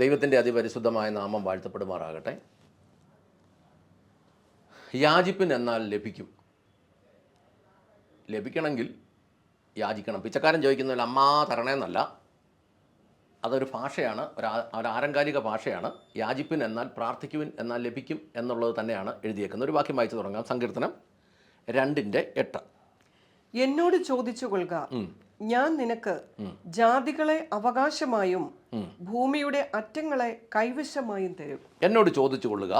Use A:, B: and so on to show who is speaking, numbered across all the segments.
A: ദൈവത്തിൻ്റെ അതിപരിശുദ്ധമായ നാമം വാഴ്ത്തപ്പെടുമാറാകട്ടെ. യാചിപ്പിൻ എന്നാൽ ലഭിക്കും. ലഭിക്കണമെങ്കിൽ യാചിക്കണം. പിച്ചക്കാരൻ ചോദിക്കുന്നതിൽ അമ്മാ തരണേന്നല്ല, അതൊരു ഭാഷയാണ്, ഒരു ആലങ്കാരിക ഭാഷയാണ്. യാചിപ്പിൻ എന്നാൽ പ്രാർത്ഥിക്കുവിൻ എന്നാൽ ലഭിക്കും എന്നുള്ളത് തന്നെയാണ് എഴുതിയേക്കുന്നത്. ഒരു വാക്യം വായിച്ചു തുടങ്ങാം. സങ്കീർത്തനം 2:8.
B: എന്നോട് ചോദിച്ചു കൊള്ളുക, ഞാൻ നിനക്ക് ജാതികളെ അവകാശമായും ഭൂമിയുടെ അറ്റങ്ങളെ കൈവശമായും തരും.
A: എന്നോട് ചോദിച്ചു കൊള്ളുക,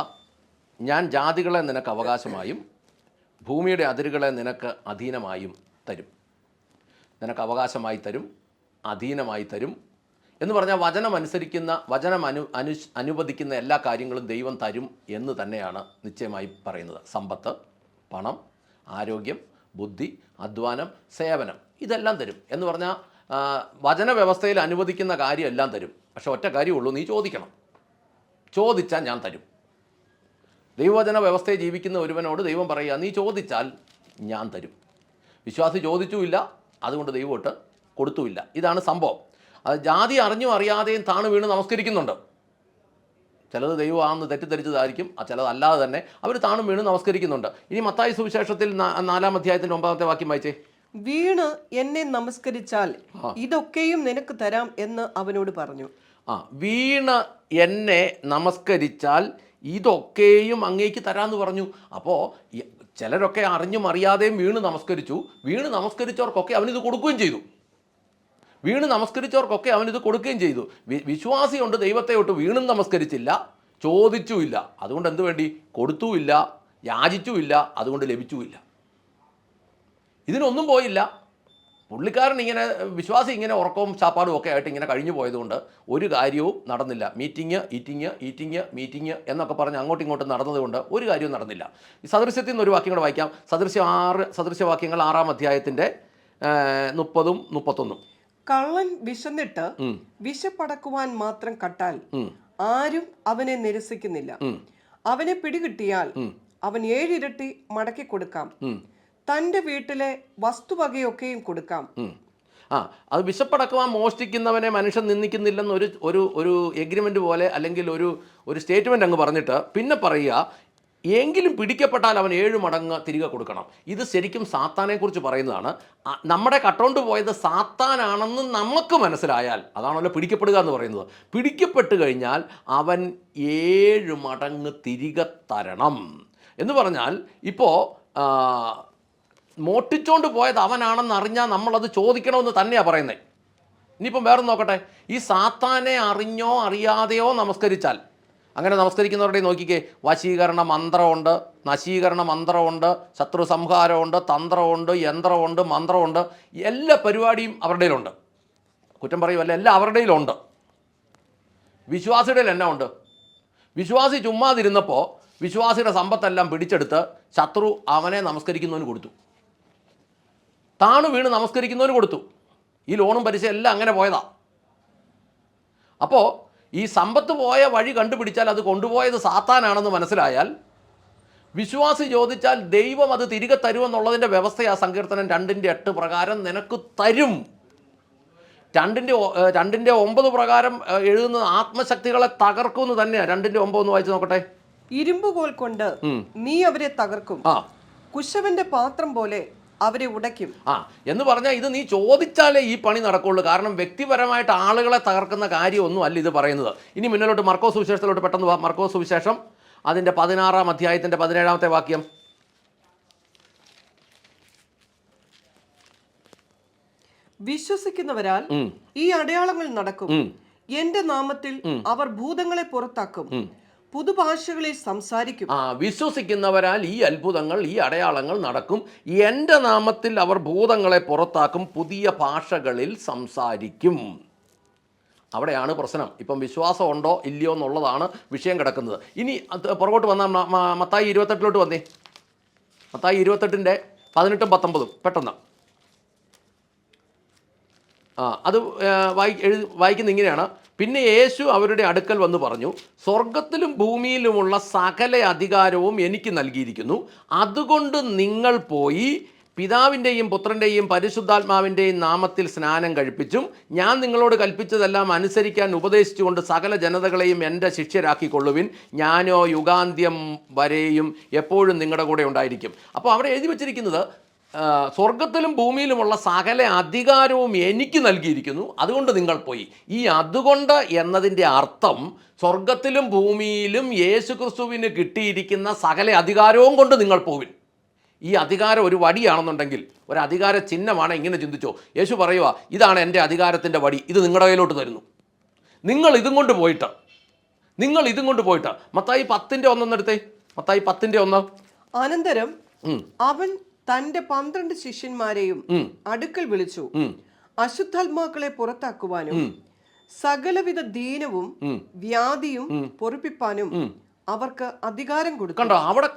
A: ഞാൻ ജാതികളെ നിനക്ക് അവകാശമായും ഭൂമിയുടെ അതിരുകളെ നിനക്ക് അധീനമായും തരും. നിനക്ക് അവകാശമായി തരും, അധീനമായി തരും എന്ന് പറഞ്ഞാൽ വചനം അനുവദിക്കുന്ന എല്ലാ കാര്യങ്ങളും ദൈവം തരും എന്ന് തന്നെയാണ് നിശ്ചയമായി പറയുന്നത്. സമ്പത്ത്, പണം, ആരോഗ്യം, ബുദ്ധി, അധ്വാനം, സേവനം ഇതെല്ലാം തരും എന്ന് പറഞ്ഞാൽ വചന വ്യവസ്ഥയിൽ അനുവദിക്കുന്ന കാര്യം എല്ലാം തരും. പക്ഷെ ഒറ്റ കാര്യമുള്ളൂ, നീ ചോദിക്കണം. ചോദിച്ചാൽ ഞാൻ തരും. ദൈവവചന വ്യവസ്ഥയെ ജീവിക്കുന്ന ഒരുവനോട് ദൈവം പറയുക, നീ ചോദിച്ചാൽ ഞാൻ തരും. വിശ്വാസി ചോദിച്ചുമില്ല, അതുകൊണ്ട് ദൈവമൊട്ട് കൊടുത്തുമില്ല. ഇതാണ് സംഭവം. അത് ജാതി അറിഞ്ഞും അറിയാതെയും താണു വീണ് നമസ്കരിക്കുന്നുണ്ട്. ചിലത് ദൈവമാണെന്ന് തെറ്റിദ്ധരിച്ചതായിരിക്കും, ചിലതല്ലാതെ തന്നെ അവർ താണും വീണ് നമസ്കരിക്കുന്നുണ്ട്. ഇനി മത്തായി സുവിശേഷത്തിൽ 4-ാം അധ്യായത്തിൽ 9-ാമത്തെ വാക്യം വായിച്ചേ.
B: വീണ് എന്നെ നമസ്കരിച്ചാൽ ഇതൊക്കെയും നിനക്ക് തരാം എന്ന് അവനോട് പറഞ്ഞു.
A: വീണ് എന്നെ നമസ്കരിച്ചാൽ ഇതൊക്കെയും അങ്ങേക്ക് തരാമെന്ന് പറഞ്ഞു. അപ്പോൾ ചിലരൊക്കെ അറിഞ്ഞും അറിയാതെയും വീണ് നമസ്കരിച്ചവർക്കൊക്കെ അവനിത് കൊടുക്കുകയും ചെയ്തു. അവനിത് കൊടുക്കുകയും ചെയ്തു. വിശ്വാസി കൊണ്ട് ദൈവത്തെ ഒട്ട് വീണും നമസ്കരിച്ചില്ല, ചോദിച്ചുമില്ല, അതുകൊണ്ട് എന്ത് വേണ്ടി? കൊടുത്തുമില്ല, യാചിച്ചുമില്ല, അതുകൊണ്ട് ലഭിച്ചുമില്ല. ഇതിനൊന്നും പോയില്ല. പുള്ളിക്കാരൻ വിശ്വാസി ഇങ്ങനെ ഉറക്കവും ചാപ്പാടും ഒക്കെ ആയിട്ട് ഇങ്ങനെ കഴിഞ്ഞു പോയതുകൊണ്ട് ഒരു കാര്യവും നടന്നില്ല. മീറ്റിംഗ് എന്നൊക്കെ പറഞ്ഞ് അങ്ങോട്ടും ഇങ്ങോട്ടും നടന്നതുകൊണ്ട് ഒരു കാര്യവും നടന്നില്ല. ഈ സദൃശ്യത്തിൽ നിന്ന് ഒരു വാക്യം കൂടെ വായിക്കാം. സദൃശ്യവാക്യങ്ങൾ 6-ാം അധ്യായത്തിൻ്റെ 30-ഉം 31.
B: കള്ളൻ വിശന്നിട്ട് വിശപ്പടക്കുവാൻ മാത്രം കട്ടാൽ ആരും അവനെ നിരസിക്കുന്നില്ല. അവനെ പിടികിട്ടിയാൽ അവൻ 7 ഇരട്ടി മടക്കി കൊടുക്കാം. തൻ്റെ വീട്ടിലെ വസ്തുവകയൊക്കെയും കൊടുക്കാം.
A: അത് വിശപ്പടക്കുവാൻ മോഷ്ടിക്കുന്നവനെ മനുഷ്യൻ നിന്ദിക്കുന്നില്ലെന്ന് ഒരു എഗ്രിമെൻ്റ് പോലെ അല്ലെങ്കിൽ ഒരു സ്റ്റേറ്റ്മെൻറ്റ് അങ്ങ് പറഞ്ഞിട്ട് പിന്നെ പറയുക, എങ്കിലും പിടിക്കപ്പെട്ടാൽ അവൻ 7 മടങ്ങ് തിരികെ കൊടുക്കണം. ഇത് ശരിക്കും സാത്താനെക്കുറിച്ച് പറയുന്നതാണ്. നമ്മുടെ കട്ടോണ്ട് പോയത് സാത്താനാണെന്ന് നമുക്ക് മനസ്സിലായാൽ, അതാണല്ലോ പിടിക്കപ്പെടുക എന്ന് പറയുന്നത്. പിടിക്കപ്പെട്ട് കഴിഞ്ഞാൽ അവൻ 7 മടങ്ങ് തിരികെ തരണം എന്ന് പറഞ്ഞാൽ, ഇപ്പോൾ മോഷ്ടിച്ചോണ്ട് പോയത് അവനാണെന്ന് അറിഞ്ഞാൽ നമ്മളത് ചോദിക്കണമെന്ന് തന്നെയാണ് പറയുന്നത്. ഇനിയിപ്പം വേറെ നോക്കട്ടെ, ഈ സാത്താനെ അറിഞ്ഞോ അറിയാതെയോ നമസ്കരിച്ചാൽ, അങ്ങനെ നമസ്കരിക്കുന്നവരുടെ നോക്കിക്കേ, വശീകരണ മന്ത്രമുണ്ട്, നശീകരണ മന്ത്രമുണ്ട്, ശത്രു സംഹാരമുണ്ട്, തന്ത്രമുണ്ട്, യന്ത്രമുണ്ട്, മന്ത്രമുണ്ട്, എല്ലാ പരിപാടിയും അവരുടെ കയ്യിലുണ്ട്. കുറ്റം പറയുമല്ല, എല്ലാം അവരുടെ കയ്യിലുണ്ട്. വിശ്വാസിയുടെ എന്നാ ഉണ്ട്? വിശ്വാസി ചുമ്മാതിരുന്നപ്പോൾ വിശ്വാസിയുടെ സമ്പത്തെല്ലാം പിടിച്ചെടുത്ത് ശത്രു അവനെ നമസ്കരിക്കുന്നവന് കൊടുത്തു, താണു വീണ് നമസ്കരിക്കുന്നവന് കൊടുത്തു. ഈ ലോണും പലിശ എല്ലാം അങ്ങനെ പോയതാ. അപ്പോൾ ഈ സമ്പത്ത് പോയ വഴി കണ്ടുപിടിച്ചാൽ അത് കൊണ്ടുപോയത് സാത്താനാണെന്ന് മനസ്സിലായാൽ, വിശ്വാസി ചോദിച്ചാൽ ദൈവം അത് തിരികെ തരുമെന്നുള്ളതിൻ്റെ വ്യവസ്ഥയാ സങ്കീർത്തനം 2:8 പ്രകാരം നിനക്ക് തരും. 2:9 പ്രകാരം എഴുതുന്ന ആത്മശക്തികളെ തകർക്കുമെന്ന് തന്നെയാണ്. 2:9 ഒന്ന് വായിച്ചു നോക്കട്ടെ.
B: ഇരുമ്പുകോൽ കൊണ്ട് നീ അവരെ തകർക്കും, കുശവന്റെ പാത്രം പോലെ അവരെ ഉടയ്ക്കും.
A: എന്ന് പറഞ്ഞാൽ ഇത് നീ ചോദിച്ചാലേ ഈ പണി നടക്കുള്ളൂ. കാരണം വ്യക്തിപരമായിട്ട് ആളുകളെ തകർക്കുന്ന കാര്യമൊന്നും അല്ല ഇത് പറയുന്നത്. ഇനി മുന്നിലോട്ട് മർക്കോസ് സുവിശേഷത്തിലോട്ട് പെട്ടെന്ന് മർക്കോസ് സുവിശേഷം അതിൻ്റെ 16-ാം അധ്യായത്തിൻ്റെ 17-ാമത്തെ വാക്യം.
B: വിശ്വസിക്കുന്നവരാൽ ഈ അടയാളങ്ങൾ നടക്കും. എന്റെ നാമത്തിൽ അവർ ഭൂതങ്ങളെ പുറത്താക്കും, പുതുഭാഷകളിൽ സംസാരിക്കും.
A: വിശ്വസിക്കുന്നവരാൽ ഈ അത്ഭുതങ്ങൾ, ഈ അടയാളങ്ങൾ നടക്കും. എൻ്റെ നാമത്തിൽ അവർ ഭൂതങ്ങളെ പുറത്താക്കും, പുതിയ ഭാഷകളിൽ സംസാരിക്കും. അവിടെയാണ് പ്രശ്നം. ഇപ്പം വിശ്വാസം ഉണ്ടോ ഇല്ലയോ എന്നുള്ളതാണ് വിഷയം കിടക്കുന്നത്. ഇനി പുറകോട്ട് വന്നാൽ മത്തായി 28 വന്നേ. മത്തായി 28-ന്റെ 18-ഉം 19 പെട്ടെന്ന്. അത് വായിക്കുന്ന ഇങ്ങനെയാണ്. പിന്നെ യേശു അവരുടെ അടുക്കൽ വന്ന് പറഞ്ഞു, സ്വർഗത്തിലും ഭൂമിയിലുമുള്ള സകല അധികാരവും എനിക്ക് നൽകിയിരിക്കുന്നു. അതുകൊണ്ട് നിങ്ങൾ പോയി പിതാവിൻ്റെയും പുത്രൻ്റെയും പരിശുദ്ധാത്മാവിൻ്റെയും നാമത്തിൽ സ്നാനം കഴിപ്പിച്ചും ഞാൻ നിങ്ങളോട് കൽപ്പിച്ചതെല്ലാം അനുസരിക്കാൻ ഉപദേശിച്ചുകൊണ്ട് സകല ജനതകളെയും എൻ്റെ ശിഷ്യരാക്കിക്കൊള്ളുവിൻ, ഞാനോ യുഗാന്ത്യം വരെയും എപ്പോഴും നിങ്ങളുടെ കൂടെ ഉണ്ടായിരിക്കും. അപ്പോൾ അവിടെ എഴുതി വച്ചിരിക്കുന്നത് സ്വർഗത്തിലും ഭൂമിയിലുമുള്ള സകല അധികാരവും എനിക്ക് നൽകിയിരിക്കുന്നു, അതുകൊണ്ട് നിങ്ങൾ പോയി. ഈ അതുകൊണ്ട് എന്നതിൻ്റെ അർത്ഥം സ്വർഗത്തിലും ഭൂമിയിലും യേശുക്രിസ്തുവിന് കിട്ടിയിരിക്കുന്ന സകല അധികാരവും കൊണ്ട് നിങ്ങൾ പോവിൻ. ഈ അധികാരം ഒരു വടിയാണെന്നുണ്ടെങ്കിൽ, ഒരു അധികാര ചിഹ്നമാണ്. ഇങ്ങനെ ചിന്തിച്ചോ, യേശു പറയുക, ഇതാണ് എൻ്റെ അധികാരത്തിൻ്റെ വടി, ഇത് നിങ്ങളുടെ കയ്യിലോട്ട് തരുന്നു, നിങ്ങൾ ഇതും കൊണ്ട് പോയിട്ട്. മത്തായി 10:1 എടുത്തേ. മത്തായി 10:1.
B: അനന്തരം അവൻ തന്റെ 12 ശിഷ്യന്മാരെയും അടുക്കൽ വിളിച്ചു, അശുദ്ധാത്മാക്കളെ പുറത്താക്കുവാനും സകലവിധ ദീനവും വ്യാധിയും പൊറുപ്പിപ്പാനും അവർക്ക് അധികാരം കൊടുത്തു.
A: കണ്ടോ, അവിടെ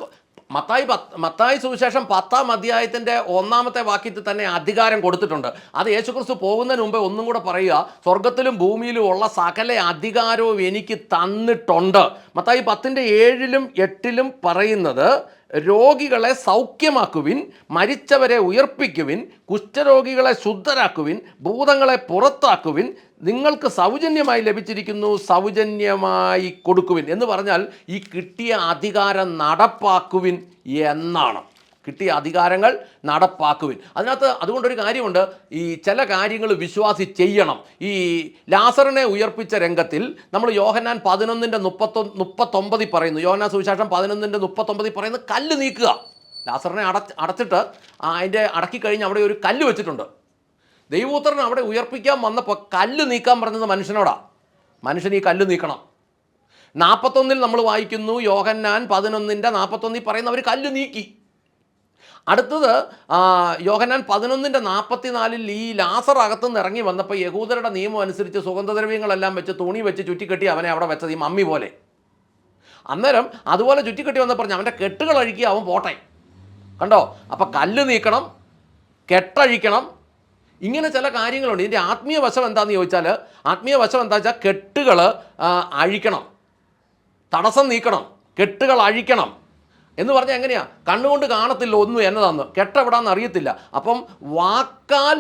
A: മത്തായി സുവിശേഷം 10-ാം അധ്യായത്തിൻ്റെ 1-ാമത്തെ വാക്യത്തിൽ തന്നെ അധികാരം കൊടുത്തിട്ടുണ്ട്. അത് യേശുക്രിസ്തു പോകുന്നതിന് മുമ്പേ ഒന്നും കൂടെ പറയുക, സ്വർഗത്തിലും ഭൂമിയിലും ഉള്ള സകല അധികാരവും എനിക്ക് തന്നിട്ടുണ്ട്. മത്തായി 10:7-ലും 8-ലും പറയുന്നത്, രോഗികളെ സൗഖ്യമാക്കുവിൻ, മരിച്ചവരെ ഉയർപ്പിക്കുവിൻ, കുഷ്ഠരോഗികളെ ശുദ്ധരാക്കുവിൻ, ഭൂതങ്ങളെ പുറത്താക്കുവിൻ, നിങ്ങൾക്ക് സൗജന്യമായി ലഭിച്ചിരിക്കുന്നു, സൗജന്യമായി കൊടുക്കുവിൻ എന്ന് പറഞ്ഞാൽ ഈ കിട്ടിയ അധികാരം നടപ്പാക്കുവിൻ എന്നാണ്. കിട്ടിയ അധികാരങ്ങൾ നടപ്പാക്കുവിൻ. അതുകൊണ്ടൊരു കാര്യമുണ്ട്, ഈ ചില കാര്യങ്ങൾ വിശ്വാസി ചെയ്യണം. ഈ ലാസറിനെ ഉയർപ്പിച്ച രംഗത്തിൽ നമ്മൾ യോഹന്നാൻ 11:39 പറയുന്നു. യോഹന്നാൻ സുവിശേഷം 11:39 പറയുന്നത് കല്ല് നീക്കുക. ലാസറിനെ അടച്ചിട്ട് അതിൻ്റെ അടക്കിക്കഴിഞ്ഞ് അവിടെ ഒരു കല്ല് വെച്ചിട്ടുണ്ട്. ദൈവപുത്രൻ അവിടെ ഉയർപ്പിക്കാൻ വന്നപ്പോൾ കല്ല് നീക്കാൻ പറഞ്ഞത് മനുഷ്യനോടാണ്. മനുഷ്യൻ ഈ കല്ല് നീക്കണം. 41 നമ്മൾ വായിക്കുന്നു, യോഹന്നാൻ 11:41 പറയുന്ന അവർ കല്ല് നീക്കി. അടുത്തത് യോഹന്നാൻ 11:44 ഈ ലാസർ അകത്തുനിന്ന് ഇറങ്ങി വന്നപ്പോൾ യഹൂദരുടെ നിയമം അനുസരിച്ച് സുഗന്ധദ്രവ്യങ്ങളെല്ലാം വെച്ച് തുണി വെച്ച് ചുറ്റിക്കെട്ടി അവനെ അവിടെ വെച്ചത്, ഈ മമ്മി പോലെ. അന്നേരം അതുപോലെ ചുറ്റിക്കെട്ടി വന്നപ്പോൾ പറഞ്ഞു, അവൻ്റെ കെട്ടുകൾ അഴിക്കുക, അവൻ പോട്ടെ. കണ്ടോ, അപ്പം കല്ല് നീക്കണം, കെട്ടഴിക്കണം, ഇങ്ങനെ ചില കാര്യങ്ങളുണ്ട്. ഇതിൻ്റെ ആത്മീയ വശം എന്താണെന്ന് ചോദിച്ചാൽ, കെട്ടുകൾ അഴിക്കണം, തടസ്സം നീക്കണം, കെട്ടുകൾ അഴിക്കണം എന്ന് പറഞ്ഞാൽ എങ്ങനെയാണ്? കണ്ണുകൊണ്ട് കാണത്തില്ല ഒന്നും എന്നതാന്ന്, കെട്ടെവിടാന്ന് അറിയത്തില്ല. അപ്പം വാക്കാൽ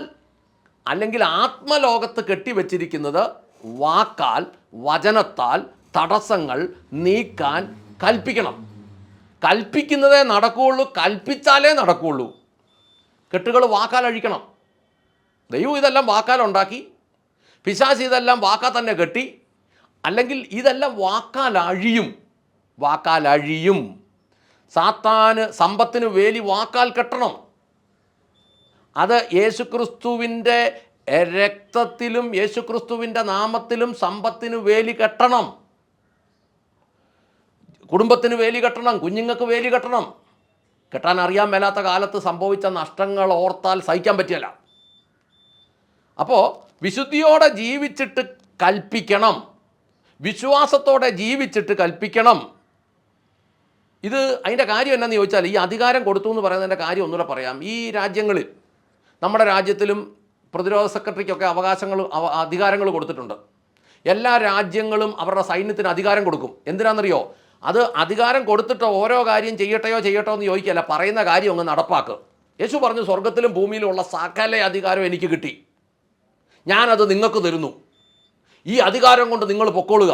A: അല്ലെങ്കിൽ ആത്മലോകത്ത് കെട്ടിവെച്ചിരിക്കുന്നത് വാക്കാൽ, വചനത്താൽ തടസ്സങ്ങൾ നീക്കാൻ കൽപ്പിക്കണം. കൽപ്പിക്കുന്നതേ നടക്കുകയുള്ളൂ, കൽപ്പിച്ചാലേ നടക്കുകയുള്ളൂ. കെട്ടുകൾ വാക്കാൽ അഴിക്കണം. ദൈവം ഇതെല്ലാം വാക്കാലുണ്ടാക്കി, പിശാച് ഇതെല്ലാം വാക്കാൽ തന്നെ കെട്ടി, അല്ലെങ്കിൽ ഇതെല്ലാം വാക്കാൽ അഴിയും. സാത്താന് സമ്പത്തിന് വേലി വാക്കാൽ കെട്ടണം. അത് യേശുക്രിസ്തുവിൻ്റെ രക്തത്തിലും യേശുക്രിസ്തുവിൻ്റെ നാമത്തിലും സമ്പത്തിന് വേലി കെട്ടണം. കുടുംബത്തിന് വേലി കെട്ടണം, കുഞ്ഞുങ്ങൾക്ക് വേലി കെട്ടണം. കെട്ടാൻ അറിയാൻ മേലാത്ത കാലത്ത് സംഭവിച്ച നഷ്ടങ്ങൾ ഓർത്താൽ സഹിക്കാൻ പറ്റിയല്ല. അപ്പോൾ വിശുദ്ധിയോടെ ജീവിച്ചിട്ട് കൽപ്പിക്കണം, വിശ്വാസത്തോടെ ജീവിച്ചിട്ട് കൽപ്പിക്കണം. ഇത് അതിൻ്റെ കാര്യം എന്നാന്ന് ചോദിച്ചാൽ, ഈ അധികാരം കൊടുത്തു എന്ന് പറയുന്നതിൻ്റെ കാര്യം ഒന്നുകൂടെ പറയാം. ഈ രാജ്യങ്ങളിൽ, നമ്മുടെ രാജ്യത്തിലും പ്രതിരോധ സെക്രട്ടറിക്കൊക്കെ അധികാരങ്ങൾ കൊടുത്തിട്ടുണ്ട്. എല്ലാ രാജ്യങ്ങളും അവരുടെ സൈന്യത്തിന് അധികാരം കൊടുക്കും. എന്തിനാണെന്നറിയോ? അത് അധികാരം കൊടുത്തിട്ട് ഓരോ കാര്യം ചെയ്യട്ടെയോ എന്ന് ചോദിക്കുകയല്ല, പറയുന്ന കാര്യം അങ്ങ് നടപ്പാക്കുക. യേശു പറഞ്ഞു, സ്വർഗത്തിലും ഭൂമിയിലും ഉള്ള സകല അധികാരം എനിക്ക് കിട്ടി, ഞാനത് നിങ്ങൾക്ക് തരുന്നു, ഈ അധികാരം കൊണ്ട് നിങ്ങൾ പൊക്കോളുക.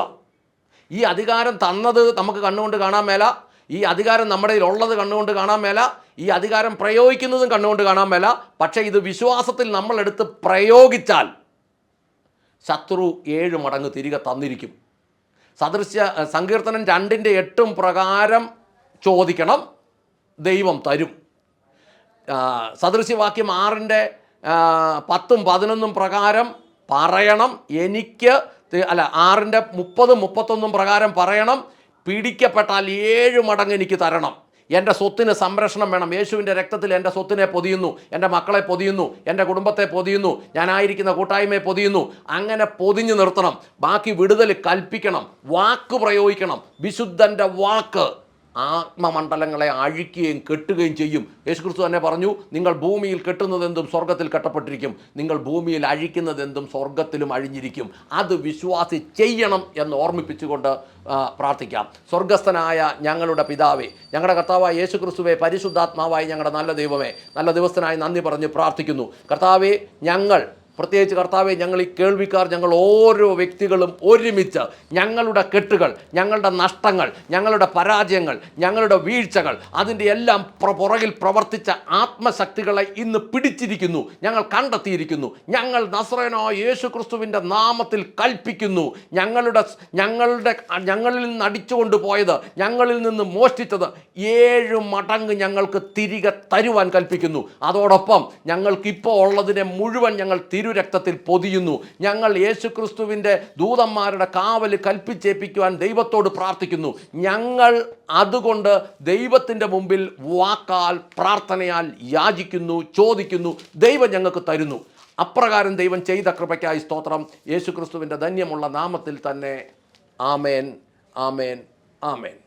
A: ഈ അധികാരം തന്നത് നമുക്ക് കണ്ണുകൊണ്ട് കാണാൻ മേല, ഈ അധികാരം നമ്മുടെ ഉള്ളത് കണ്ണുകൊണ്ട് കാണാൻ മേല, ഈ അധികാരം പ്രയോഗിക്കുന്നതും കണ്ണുകൊണ്ട് കാണാൻ മേല. പക്ഷേ ഇത് വിശ്വാസത്തിൽ നമ്മളെടുത്ത് പ്രയോഗിച്ചാൽ ശത്രു 7 മടങ്ങ് തിരികെ തന്നിരിക്കും. സങ്കീർത്തനം 2:8 പ്രകാരം ചോദിക്കണം, ദൈവം തരും. സദൃശ്യവാക്യം 6:10-11 പ്രകാരം പറയണം, 6:30-31 പ്രകാരം പറയണം, പിടിക്കപ്പെട്ടാൽ 7 മടങ്ങ് എനിക്ക് തരണം. എൻ്റെ സ്വത്തിന് സംരക്ഷണം വേണം. യേശുവിൻ്റെ രക്തത്തിൽ എൻ്റെ സ്വത്തിനെ പൊതിയുന്നു, എൻ്റെ മക്കളെ പൊതിയുന്നു, എൻ്റെ കുടുംബത്തെ പൊതിയുന്നു, ഞാനായിരിക്കുന്ന കൂട്ടായ്മയെ പൊതിയുന്നു. അങ്ങനെ പൊതിഞ്ഞു നിർത്തണം. ബാക്കി വിടുതൽ കൽപ്പിക്കണം, വാക്ക് പ്രയോഗിക്കണം. വിശുദ്ധൻ്റെ വാക്ക് ആത്മമണ്ഡലങ്ങളെ അഴിക്കുകയും കെട്ടുകയും ചെയ്യും. യേശുക്രിസ്തു തന്നെ പറഞ്ഞു, നിങ്ങൾ ഭൂമിയിൽ കെട്ടുന്നതെന്തും സ്വർഗത്തിൽ കെട്ടപ്പെട്ടിരിക്കും, നിങ്ങൾ ഭൂമിയിൽ അഴിക്കുന്നതെന്തും സ്വർഗത്തിലും അഴിഞ്ഞിരിക്കും. അത് വിശ്വാസി ചെയ്യണം എന്ന് ഓർമ്മിപ്പിച്ചുകൊണ്ട് പ്രാർത്ഥിക്കാം. സ്വർഗസ്ഥനായ ഞങ്ങളുടെ പിതാവേ, ഞങ്ങളുടെ കർത്താവായ യേശുക്രിസ്തുവേ, പരിശുദ്ധാത്മാവായി ഞങ്ങളുടെ നല്ല ദൈവമേ, നല്ല ദിവസത്തിനായി നന്ദി പറഞ്ഞ് പ്രാർത്ഥിക്കുന്നു. കർത്താവേ, പ്രത്യേകിച്ച് കർത്താവെ, ഞങ്ങൾ ഈ കേൾവിക്കാർ, ഞങ്ങൾ ഓരോ വ്യക്തികളും ഒരുമിച്ച് ഞങ്ങളുടെ കെട്ടുകൾ, ഞങ്ങളുടെ നഷ്ടങ്ങൾ, ഞങ്ങളുടെ പരാജയങ്ങൾ, ഞങ്ങളുടെ വീഴ്ചകൾ, അതിൻ്റെ എല്ലാം പുറകിൽ പ്രവർത്തിച്ച ആത്മശക്തികളെ ഇന്ന് പിടിച്ചിരിക്കുന്നു, ഞങ്ങൾ കണ്ടെത്തിയിരിക്കുന്നു. ഞങ്ങൾ നസറേയനായ യേശു ക്രിസ്തുവിൻ്റെ നാമത്തിൽ കൽപ്പിക്കുന്നു, ഞങ്ങളിൽ നിന്ന് അടിച്ചുകൊണ്ട് പോയത്, ഞങ്ങളിൽ നിന്ന് മോഷ്ടിച്ചത് 7 മടങ്ങ് ഞങ്ങൾക്ക് തിരികെ തരുവാൻ കൽപ്പിക്കുന്നു. അതോടൊപ്പം ഞങ്ങൾക്കിപ്പോൾ ഉള്ളതിനെ മുഴുവൻ ഞങ്ങൾ രക്തത്തിൽ പൊതിയുന്നു. ഞങ്ങൾ യേശുക്രിസ്തുവിൻ്റെ ദൂതന്മാരുടെ കാവല് കൽപ്പിച്ചേൽപ്പിക്കുവാൻ ദൈവത്തോട് പ്രാർത്ഥിക്കുന്നു. ഞങ്ങൾ അതുകൊണ്ട് ദൈവത്തിൻ്റെ മുമ്പിൽ വാക്കാൽ, പ്രാർത്ഥനയാൽ യാചിക്കുന്നു, ചോദിക്കുന്നു. ദൈവം ഞങ്ങൾക്ക് തരുന്നു. അപ്രകാരം ദൈവം ചെയ്ത കൃപയ്ക്കായി സ്തോത്രം. യേശുക്രിസ്തുവിൻ്റെ ധന്യമുള്ള നാമത്തിൽ തന്നെ. ആമേൻ, ആമേൻ, ആമേൻ.